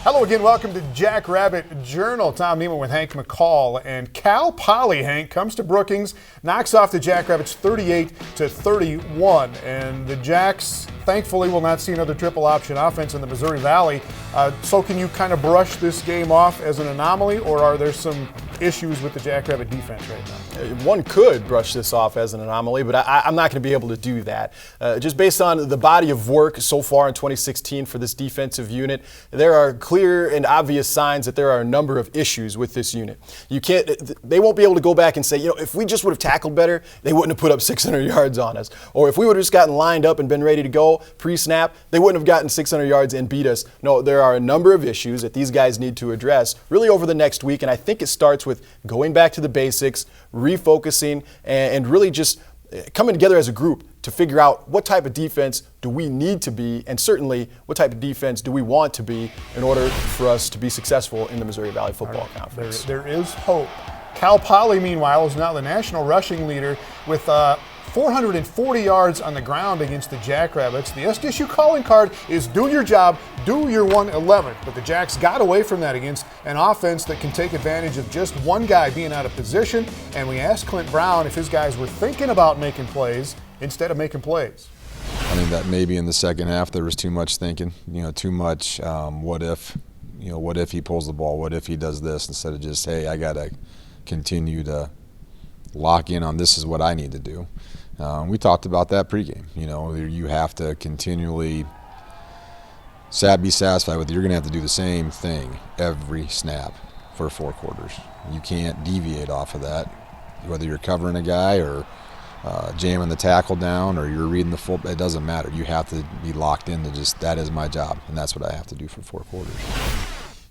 Hello again, welcome to Jackrabbit Journal. Tom NEMAN with Hank McCall, and Cal Poly, Hank, comes to Brookings, knocks off the Jackrabbits 38-31, and the Jacks thankfully will not see another triple option offense in the Missouri Valley. So can you kind of brush this game off as an anomaly, or are there some issues with the Jackrabbit defense right now? One could brush this off as an anomaly, but I'm not going to be able to do that. Just based on the body of work so far in 2016 for this defensive unit, there are clear and obvious signs that there are a number of issues with this unit. They won't be able to go back and say, if we just would have tackled better, they wouldn't have put up 600 yards on us. Or if we would have just gotten lined up and been ready to go pre-snap, they wouldn't have gotten 600 yards and beat us. No, there are a number of issues that these guys need to address really over the next week, and I think it starts with going back to the basics, refocusing, and really just coming together as a group to figure out what type of defense do we need to be, and certainly what type of defense do we want to be in order for us to be successful in the Missouri Valley Football Conference. There is hope. Cal Poly, meanwhile, is now the national rushing leader with 440 yards on the ground against the Jackrabbits. The SDSU calling card is do your job, do your 111. But the Jacks got away from that against an offense that can take advantage of just one guy being out of position. And we asked Clint Brown if his guys were thinking about making plays instead of making plays. I think that maybe in the second half there was too much thinking, too much what if he pulls the ball, what if he does this, instead of just, hey, I got to continue to lock in on this is what I need to do. We talked about that pregame. You have to continually be satisfied with it. You're going to have to do the same thing every snap for 4 quarters. You can't deviate off of that, whether you're covering a guy or jamming the tackle down or you're reading the full. It doesn't matter. You have to be locked into just that is my job, and that's what I have to do for 4 quarters.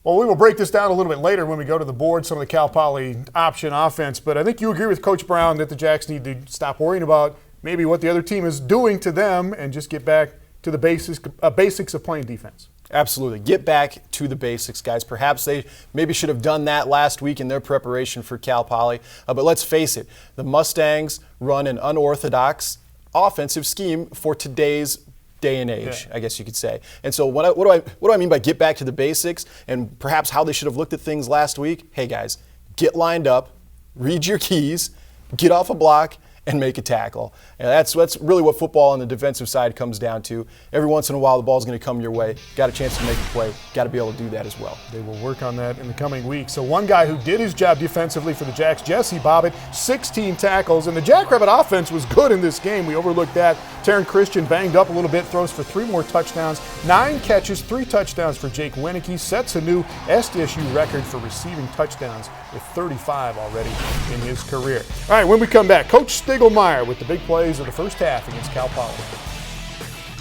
Well, we will break this down a little bit later when we go to the board, some of the Cal Poly option offense. But I think you agree with Coach Brown that the Jacks need to stop worrying about maybe what the other team is doing to them and just get back to the basics of playing defense. Absolutely. Get back to the basics, guys. Perhaps they maybe should have done that last week in their preparation for Cal Poly. But let's face it, the Mustangs run an unorthodox offensive scheme for today's day and age, I guess you could say. And so what do I mean by get back to the basics and perhaps how they should have looked at things last week? Hey, guys, get lined up, read your keys, get off a block, and make a tackle. And that's really what football on the defensive side comes down to. Every once in a while, the ball's going to come your way. Got a chance to make a play. Got to be able to do that as well. They will work on that in the coming weeks. So one guy who did his job defensively for the Jacks, Jesse BOBBIT, 16 tackles. And the Jackrabbit offense was good in this game. We overlooked that. Taryn Christian banged up a little bit, throws for 3 more touchdowns. 9 catches, 3 touchdowns for Jake Wieneke. Sets a new SDSU record for receiving touchdowns with 35 already in his career. All right, when we come back, Coach Stiegelmeyer with the big plays of the first half against Cal Poly.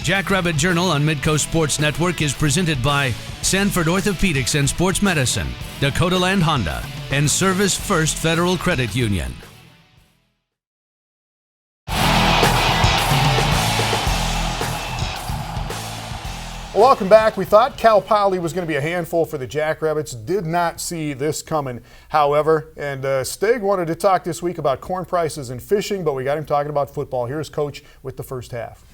Jackrabbit Journal on Midco Sports Network is presented by Sanford Orthopedics and Sports Medicine, Dakota Land Honda, and Service First Federal Credit Union. Welcome back. We thought Cal Poly was going to be a handful for the Jackrabbits. Did not see this coming, however. And Stig wanted to talk this week about corn prices and fishing, but we got him talking about football. Here's Coach with the first half.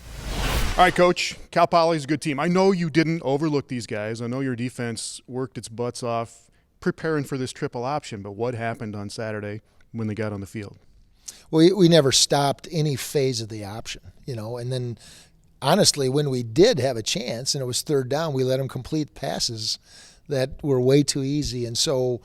All right, Coach. Cal Poly's a good team. I know you didn't overlook these guys. I know your defense worked its butts off preparing for this triple option, but what happened on Saturday when they got on the field? Well, we never stopped any phase of the option, and then honestly, when we did have a chance and it was 3rd down, we let them complete passes that were way too easy. And so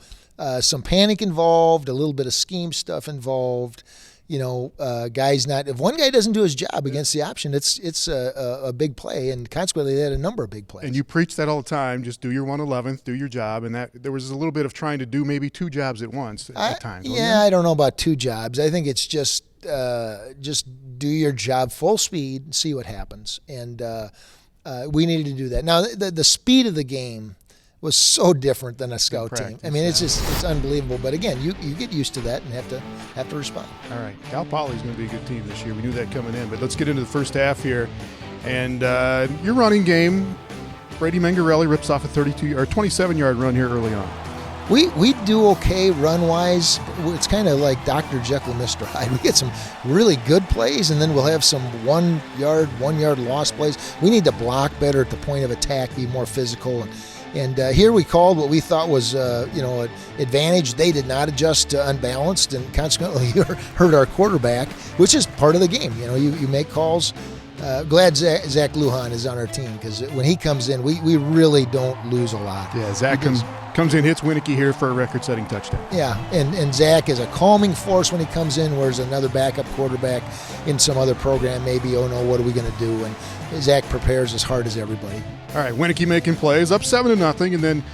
some panic involved, a little bit of scheme stuff involved. If one guy doesn't do his job against the option, it's a big play, and consequently they had a number of big plays. And you preach that all the time, just do your 111th, do your job, and that there was a little bit of trying to do maybe 2 jobs at once at times. Yeah, I don't know about 2 jobs. I think it's just do your job full speed and see what happens. And we needed to do that. Now, the speed of the game was so different than a scout team. I mean, it's unbelievable. But again, you get used to that and have to respond. All right, Cal Poly's going to be a good team this year. We knew that coming in. But let's get into the first half here. And your running game, Brady Mangarelli rips off a 27-yard run here early on. We do okay run-wise. It's kind of like Dr. Jekyll, Mr. Hyde. We get some really good plays, and then we'll have some one-yard lost plays. We need to block better at the point of attack, be more physical. And here we called what we thought was, an advantage. They did not adjust to unbalanced, and consequently hurt our quarterback, which is part of the game. You make calls. Glad Zach Lujan is on our team, because when he comes in, we really don't lose a lot. Yeah, Zach comes in, hits Wieneke here for a record-setting touchdown. Yeah, and Zach is a calming force when he comes in, whereas another backup quarterback in some other program maybe, oh no, what are we going to do? And Zach prepares as hard as everybody. All right, Wieneke making plays, up 7-0, and then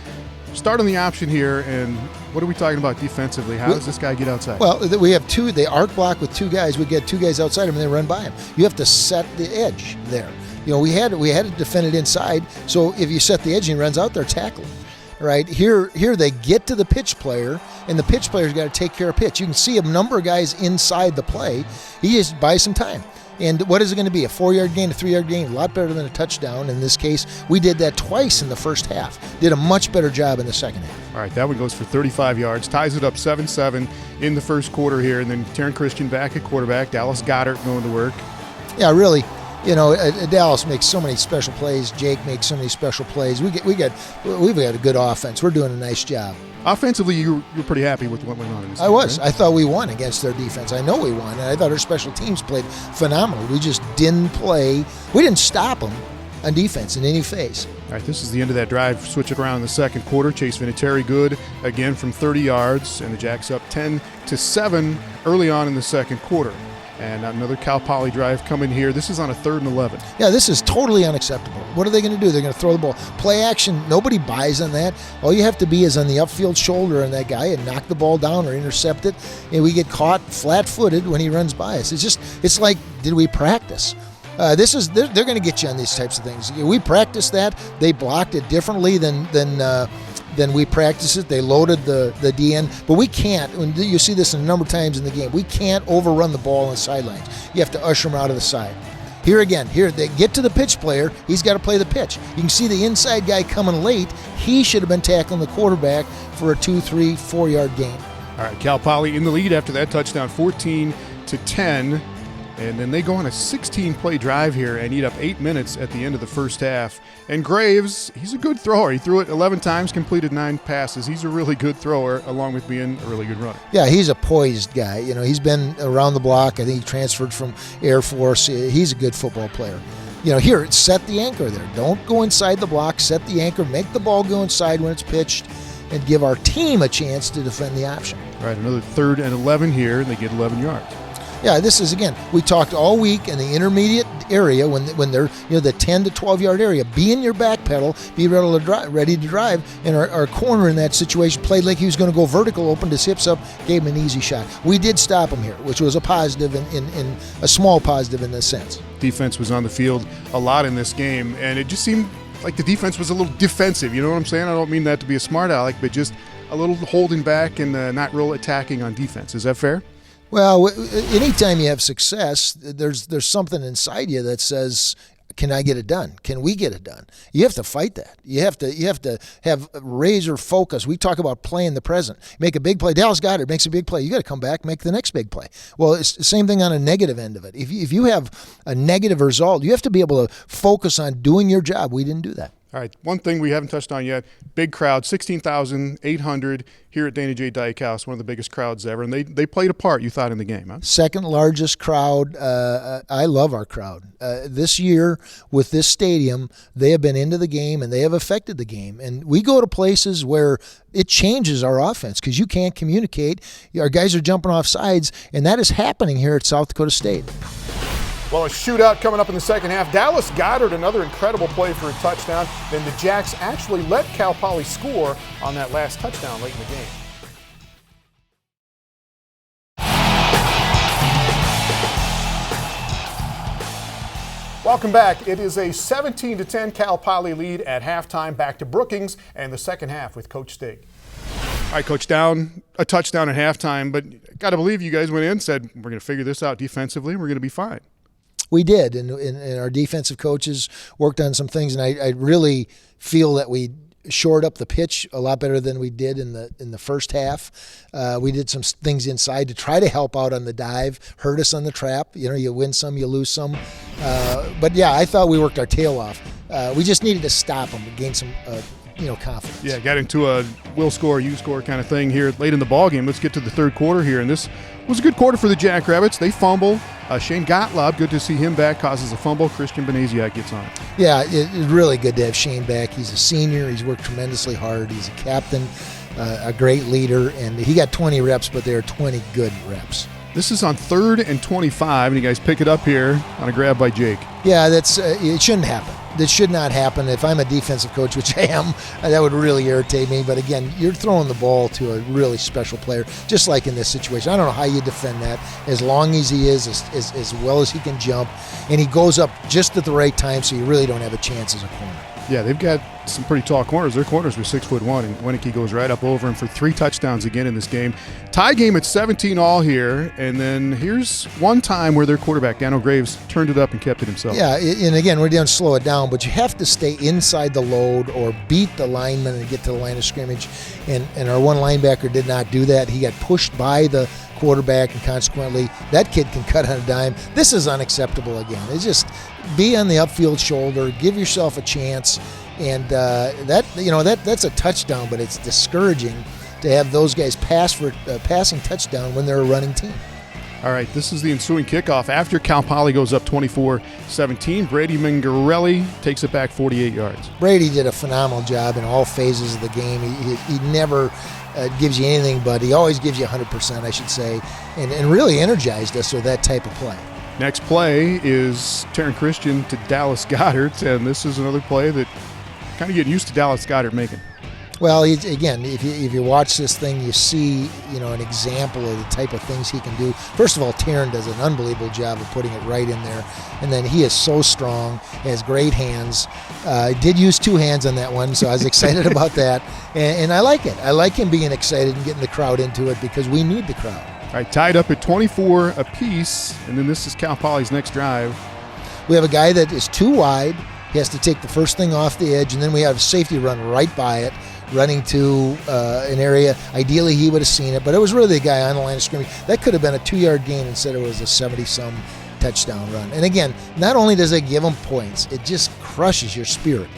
start on the option here. And what are we talking about defensively? How does this guy get outside? Well, we have two. They arc block with two guys. We get two guys outside him, and they run by him. You have to set the edge there. We had to defend it inside. So if you set the edge and he runs out there, tackle him. Right here they get to the pitch player, and the pitch player's got to take care of pitch. You can see a number of guys inside the play. He just buys some time. And what is it going to be? A 4-yard gain, a 3-yard gain? A lot better than a touchdown. In this case, we did that twice in the first half. Did a much better job in the second half. All right, that one goes for 35 yards, ties it up 7-7 in the first quarter here. And then Taryn Christian back at quarterback, Dallas Goddard going to work. Yeah, really. Dallas makes so many special plays. Jake makes so many special plays. We've got a good offense. We're doing a nice job. Offensively, you're pretty happy with what went on in this game. I was. Right? I thought we won against their defense. I know we won, and I thought our special teams played phenomenal. We just didn't play. We didn't stop them on defense in any phase. All right, this is the end of that drive. Switch it around in the second quarter. Chase Vinatieri good again from 30 yards, and the Jacks up 10-7 early on in the second quarter. And another Cal Poly drive coming here. This is on a 3rd and 11. Yeah, this is totally unacceptable. What are they going to do? They're going to throw the ball. Play action, nobody buys on that. All you have to be is on the upfield shoulder on that guy and knock the ball down or intercept it. And we get caught flat-footed when he runs by us. It's like, did we practice? They're going to get you on these types of things. We practiced that. They blocked it differently than we practiced it. They loaded the DN, but we can't. When you see this a number of times in the game, we can't overrun the ball on the sidelines. You have to usher them out of the side. Here they get to the pitch player. He's got to play the pitch. You can see the inside guy coming late. He should have been tackling the quarterback for a 2, 3, 4-yard gain. All right, Cal Poly in the lead after that touchdown, 14-10. And then they go on a 16-play drive here and eat up 8 minutes at the end of the first half. And Graves, he's a good thrower. He threw it 11 times, completed 9 passes. He's a really good thrower, along with being a really good runner. Yeah, he's a poised guy. He's been around the block. I think he transferred from Air Force. He's a good football player. Here, set the anchor there. Don't go inside the block. Set the anchor. Make the ball go inside when it's pitched, and give our team a chance to defend the option. All right, another 3rd and 11 here, and they get 11 yards. Yeah, this is, again, we talked all week in the intermediate area when they're, the 10 to 12-yard area. Be in your back pedal, be ready to drive. And our corner in that situation played like he was going to go vertical, opened his hips up, gave him an easy shot. We did stop him here, which was a positive, in a small positive in this sense. Defense was on the field a lot in this game, and it just seemed like the defense was a little defensive. You know what I'm saying? I don't mean that to be a smart aleck, but just a little holding back and not real attacking on defense. Is that fair? Well, anytime you have success, there's something inside you that says, can I get it done? Can we get it done? You have to fight that. You have to have razor focus. We talk about playing the present. Make a big play. Dallas Goddard makes a big play. You got to come back, make the next big play. Well, it's the same thing on a negative end of it. If you have a negative result, you have to be able to focus on doing your job. We didn't do that. All right, one thing we haven't touched on yet, big crowd, 16,800 here at Dana J. Dyke House, one of the biggest crowds ever, and they played a part, you thought, in the game, huh? Second largest crowd. I love our crowd. This year, with this stadium, they have been into the game, and they have affected the game. And we go to places where it changes our offense because you can't communicate. Our guys are jumping off sides, and that is happening here at South Dakota State. Well, a shootout coming up in the second half. Dallas Goddard, another incredible play for a touchdown. Then the Jacks actually let Cal Poly score on that last touchdown late in the game. Welcome back. It is a 17-10 Cal Poly lead at halftime. Back to Brookings and the second half with Coach Stig. All right, Coach, a touchdown at halftime, but got to believe you guys went in and said, we're going to figure this out defensively and we're going to be fine. We did, and our defensive coaches worked on some things, and I really feel that we shored up the pitch a lot better than we did in the first half. We did some things inside to try to help out on the dive, hurt us on the trap. You win some, you lose some. But yeah, I thought we worked our tail off. We just needed to stop them, gain some confidence. Yeah, got into a we'll score, you score kind of thing here late in the ball game. Let's get to the third quarter here, and this was a good quarter for the Jackrabbits. They fumble. Shane Gottlob, good to see him back, causes a fumble. Christian Benaziak gets on it. Yeah, it's really good to have Shane back. He's a senior. He's worked tremendously hard. He's a captain, a great leader, and he got 20 reps, but there are 20 good reps. This is on 3rd and 25, and you guys pick it up here on a grab by Jake. Yeah, that's it shouldn't happen. That should not happen. If I'm a defensive coach, which I am, that would really irritate me. But again, you're throwing the ball to a really special player, just like in this situation. I don't know how you defend that. As long as he is, as well as he can jump, and he goes up just at the right time, so you really don't have a chance as a corner. Yeah, they've got some pretty tall corners. Their corners were 6'1", and Wieneke goes right up over him for 3 touchdowns again in this game. Tie game at 17-all here, and then here's one time where their quarterback, Daniel Graves, turned it up and kept it himself. Yeah, and again, we're going to slow it down, but you have to stay inside the load or beat the lineman and get to the line of scrimmage, and our one linebacker did not do that. He got pushed by the quarterback, and consequently, that kid can cut on a dime. This is unacceptable again. It's just be on the upfield shoulder, give yourself a chance, and that's a touchdown, but it's discouraging to have those guys pass for a passing touchdown when they're a running team. All right, this is the ensuing kickoff. After Cal Poly goes up 24-17, Brady Mingarelli takes it back 48 yards. Brady did a phenomenal job in all phases of the game. He never gives you anything, but he always gives you 100%, I should say, and really energized us with that type of play. Next play is Taryn Christian to Dallas Goddard, and this is another play that kind of getting used to Dallas Goddard making. Well, again, if you watch this thing, you see an example of the type of things he can do. First of all, Taryn does an unbelievable job of putting it right in there, and then he is so strong, has great hands. Did use 2 hands on that one, so I was excited about that, and I like it. I like him being excited and getting the crowd into it because we need the crowd. All right, tied up at 24 apiece, and then this is Cal Poly's next drive. We have a guy that is too wide. He has to take the first thing off the edge, and then we have a safety run right by it, running to an area. Ideally, he would have seen it, but it was really the guy on the line of scrimmage. That could have been a 2-yard gain instead it was a 70-some touchdown run. And again, not only does it give them points, it just crushes your spirit.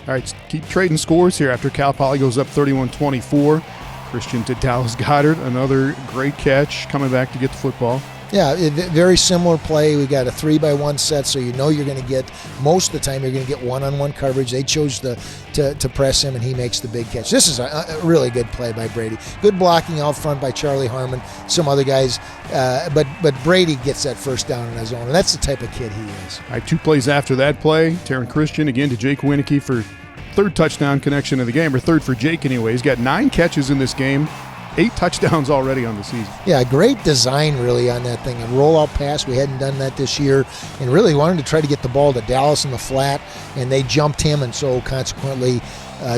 All right, keep trading scores here after Cal Poly goes up 31-24. Christian to Dallas Goddard, another great catch, coming back to get the football. Yeah, very similar play. We got a 3-by-1 set, so you're going to get, most of the time, you're going to get one-on-one coverage. They chose to press him, and he makes the big catch. This is a really good play by Brady. Good blocking out front by Charlie Harmon, some other guys, but Brady gets that first down on his own, and that's the type of kid he is. All right, 2 plays after that play, Taryn Christian again to Jake Wieneke for 3rd touchdown connection of the game, or 3rd for Jake anyway. He's got 9 catches in this game. 8 touchdowns already on the season. Yeah, great design really on that thing. A rollout pass, we hadn't done that this year, and really wanted to try to get the ball to Dallas in the flat, and they jumped him, and so consequently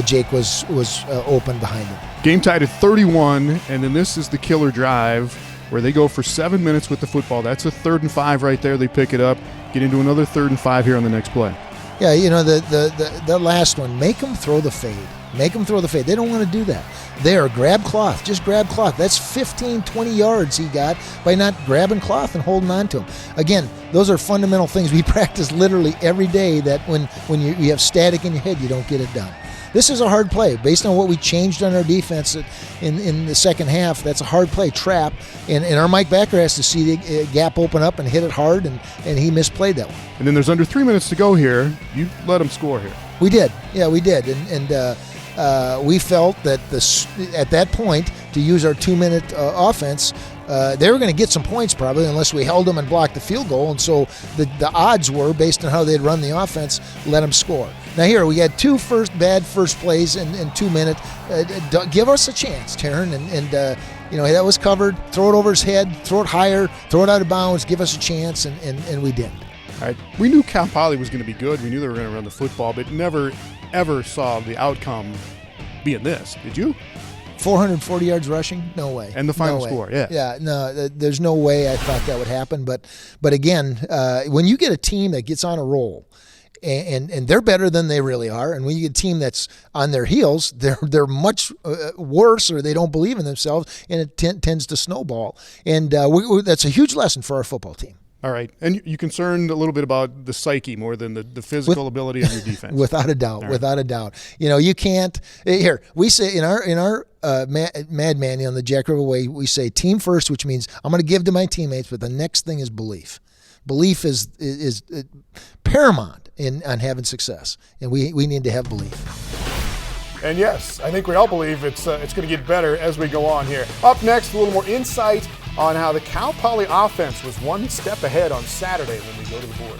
Jake was open behind him. Game tied at 31, and then this is the killer drive where they go for 7 minutes with the football. That's a 3rd and 5 right there. They pick it up, get into another 3rd and 5 here on the next play. Yeah, the last one, make them throw the fade. Make them throw the fade. They don't want to do that. There, grab cloth. Just grab cloth. That's 15, 20 yards he got by not grabbing cloth and holding on to him. Again, those are fundamental things we practice literally every day, that when you have static in your head, you don't get it done. This is a hard play. Based on what we changed on our defense in the second half, that's a hard play, trap. And our Mike Backer has to see the gap open up and hit it hard, and he misplayed that one. And then there's under 3 minutes to go here. You let him score here. We did. Yeah, we did. And we felt that at that point, to use our 2-minute offense, they were going to get some points probably unless we held them and blocked the field goal. And so the odds were, based on how they'd run the offense, let them score. Now here, we had 2 bad first plays in 2 minutes. Give us a chance, Taryn. And that was covered. Throw it over his head, throw it higher, throw it out of bounds, give us a chance, and we didn't. All right. We knew Cal Poly was going to be good. We knew they were going to run the football, but never, ever saw the outcome being this. Did you? 440 yards rushing? No way. And the final score, yeah. Yeah, no, there's no way I thought that would happen. But again, when you get a team that gets on a roll, and they're better than they really are, and when you get a team that's on their heels, they're much worse, or they don't believe in themselves, and it tends to snowball. And that's a huge lesson for our football team. All right. And you concerned a little bit about the psyche more than the physical ability of your defense. Without a doubt. Without a doubt. You know, you can't here. We say in our Mad Manual in the Jackrabbit way, we say team first, which means I'm going to give to my teammates, but the next thing is belief. Belief is paramount on having success, and we need to have belief. And yes, I think we all believe it's going to get better as we go on here. Up next, a little more insight on how the Cal Poly offense was one step ahead on Saturday when we go to the board.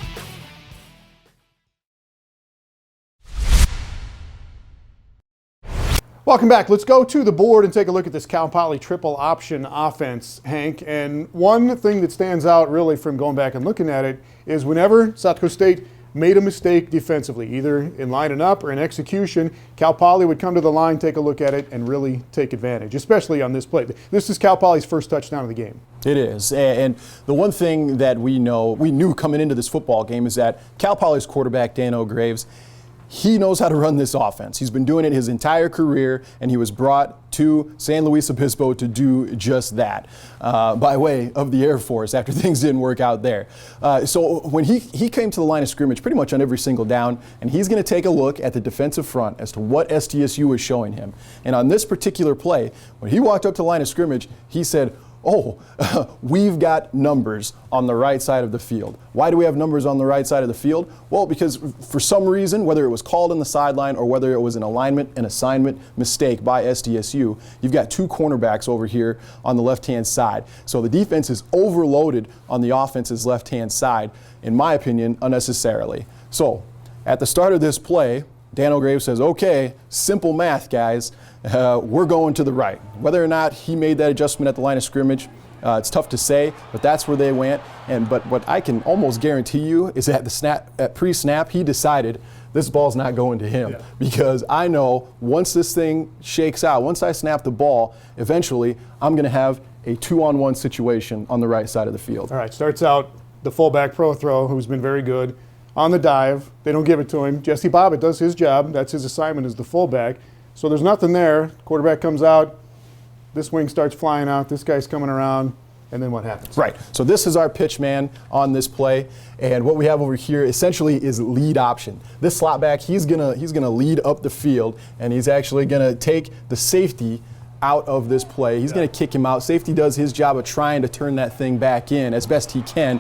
Welcome back. Let's go to the board and take a look at this Cal Poly triple option offense, Hank. And one thing that stands out really from going back and looking at it is whenever South Dakota State made a mistake defensively, either in lining up or in execution, Cal Poly would come to the line, take a look at it, and really take advantage, especially on this play. This is Cal Poly's first touchdown of the game. It is. And the one thing that we knew coming into this football game is that Cal Poly's quarterback, Dan Graves, he knows how to run this offense. He's been doing it his entire career, and he was brought to San Luis Obispo to do just that by way of the Air Force after things didn't work out there. So when he came to the line of scrimmage pretty much on every single down, and he's going to take a look at the defensive front as to what SDSU was showing him. And on this particular play, when he walked up to the line of scrimmage, he said, oh, we've got numbers on the right side of the field. Why do we have numbers on the right side of the field? Well, because for some reason, whether it was called on the sideline or whether it was an alignment and assignment mistake by SDSU, you've got two cornerbacks over here on the left-hand side. So the defense is overloaded on the offense's left-hand side, in my opinion, unnecessarily. So at the start of this play, Dan Graves says, okay, simple math, guys. We're going to the right. Whether or not he made that adjustment at the line of scrimmage, it's tough to say, but that's where they went. But what I can almost guarantee you is at pre-snap, he decided this ball's not going to him. Yeah. Because I know once this thing shakes out, once I snap the ball, eventually I'm going to have a 2-on-1 situation on the right side of the field. All right, starts out the fullback pro throw, who's been very good. On the dive, they don't give it to him. Jesse BOBBIT does his job. That's his assignment as the fullback. So there's nothing there. Quarterback comes out. This wing starts flying out. This guy's coming around. And then what happens? Right. So this is our pitch man on this play. And what we have over here essentially is lead option. This slot back, he's gonna lead up the field, and he's actually gonna take the safety out of this play. He's going to kick him out. Safety does his job of trying to turn that thing back in as best he can,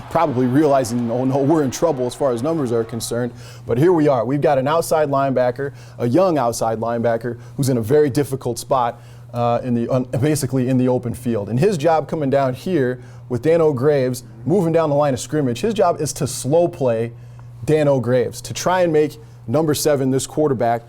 probably realizing, oh no, we're in trouble as far as numbers are concerned. But here we are. We've got an outside linebacker, a young outside linebacker, who's in a very difficult spot basically in the open field. And his job coming down here with Dan Graves moving down the line of scrimmage, his job is to slow play Dan Graves, to try and make number 7, this quarterback,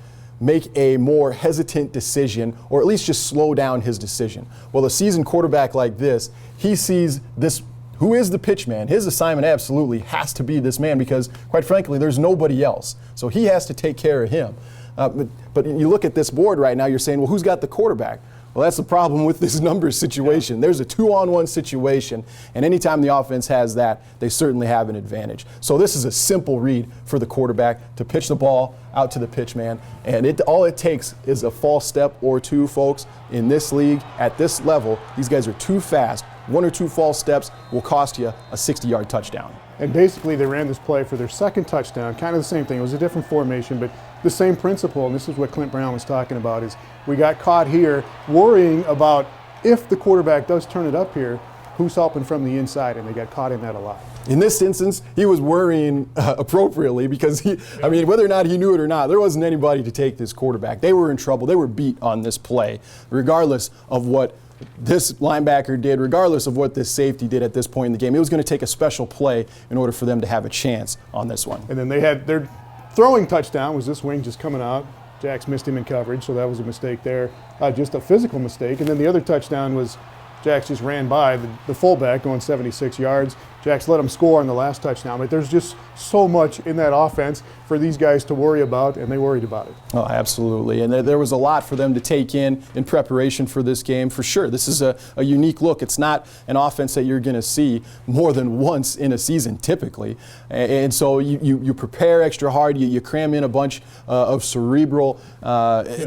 make a more hesitant decision, or at least just slow down his decision. Well, a seasoned quarterback like this, he sees this, who is the pitch man. His assignment absolutely has to be this man because, quite frankly, there's nobody else. So he has to take care of him. But you look at this board right now, you're saying, well, who's got the quarterback? Well, that's the problem with this numbers situation. There's a 2-on-1 situation, and anytime the offense has that, they certainly have an advantage. So this is a simple read for the quarterback to pitch the ball out to the pitch man, and all it takes is a false step or two, folks. In this league, at this level, these guys are too fast. 1 or 2 false steps will cost you a 60-yard touchdown. And basically, they ran this play for their second touchdown, kind of the same thing. It was a different formation, but the same principle, and this is what Clint Brown was talking about, is we got caught here worrying about if the quarterback does turn it up here, who's helping from the inside, and they got caught in that a lot. In this instance, he was worrying appropriately because whether or not he knew it or not, there wasn't anybody to take this quarterback. They were in trouble. They were beat on this play, regardless of what this linebacker did, regardless of what this safety did at this point in the game. It was going to take a special play in order for them to have a chance on this one. And then they had their throwing touchdown was this wing just coming out. Jax missed him in coverage, so that was a mistake there, just a physical mistake. And then the other touchdown was Jax just ran by the fullback going 76 yards. Jax let him score on the last touchdown. But there's just so much in that offense for these guys to worry about, and they worried about it. Oh, absolutely. And there was a lot for them to take in preparation for this game, for sure. This is a unique look. It's not an offense that you're going to see more than once in a season, typically. And so you prepare extra hard. You cram in a bunch of cerebral,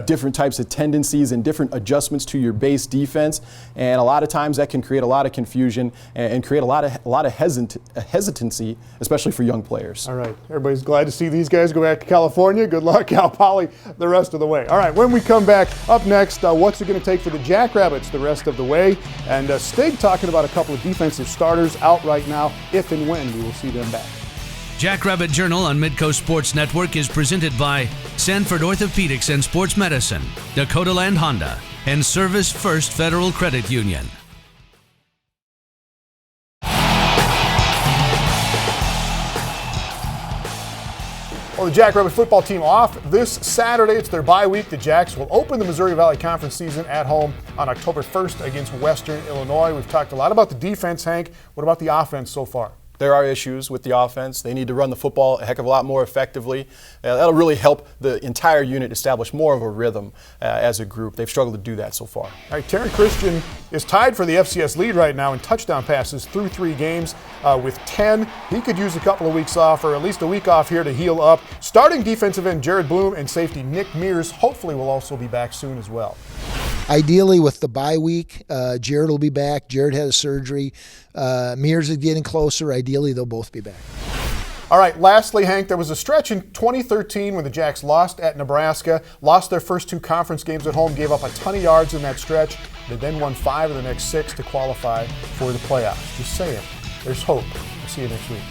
different types of tendencies and different adjustments to your base defense. And a lot of times that can create a lot of confusion and create a lot of hesitancy, especially for young players. All right, everybody's glad to see these guys go back to California. Good luck, Cal Poly, the rest of the way. All right, when we come back, up next, what's it going to take for the Jackrabbits the rest of the way? And Stig talking about a couple of defensive starters out right now, if and when we will see them back. Jackrabbit Journal on Midco Sports Network is presented by Sanford Orthopedics and Sports Medicine, Dakota Land Honda, and Service First Federal Credit Union. Well, the Jackrabbit football team off this Saturday. It's their bye week. The Jacks will open the Missouri Valley Conference season at home on October 1st against Western Illinois. We've talked a lot about the defense, Hank. What about the offense so far? There are issues with the offense. They need to run the football a heck of a lot more effectively. That'll really help the entire unit establish more of a rhythm as a group. They've struggled to do that so far. All right, Terran Christian is tied for the FCS lead right now in touchdown passes through 3 games with 10. He could use a couple of weeks off, or at least a week off here to heal up. Starting defensive end Jared Bloom and safety Nick Mears hopefully will also be back soon as well. Ideally, with the bye week, Jared will be back. Jared had a surgery. Mears is getting closer. Ideally, they'll both be back. All right, lastly, Hank, there was a stretch in 2013 when the Jacks lost at Nebraska, lost their first 2 conference games at home, gave up a ton of yards in that stretch. They then won 5 of the next 6 to qualify for the playoffs. Just saying, there's hope. We'll see you next week.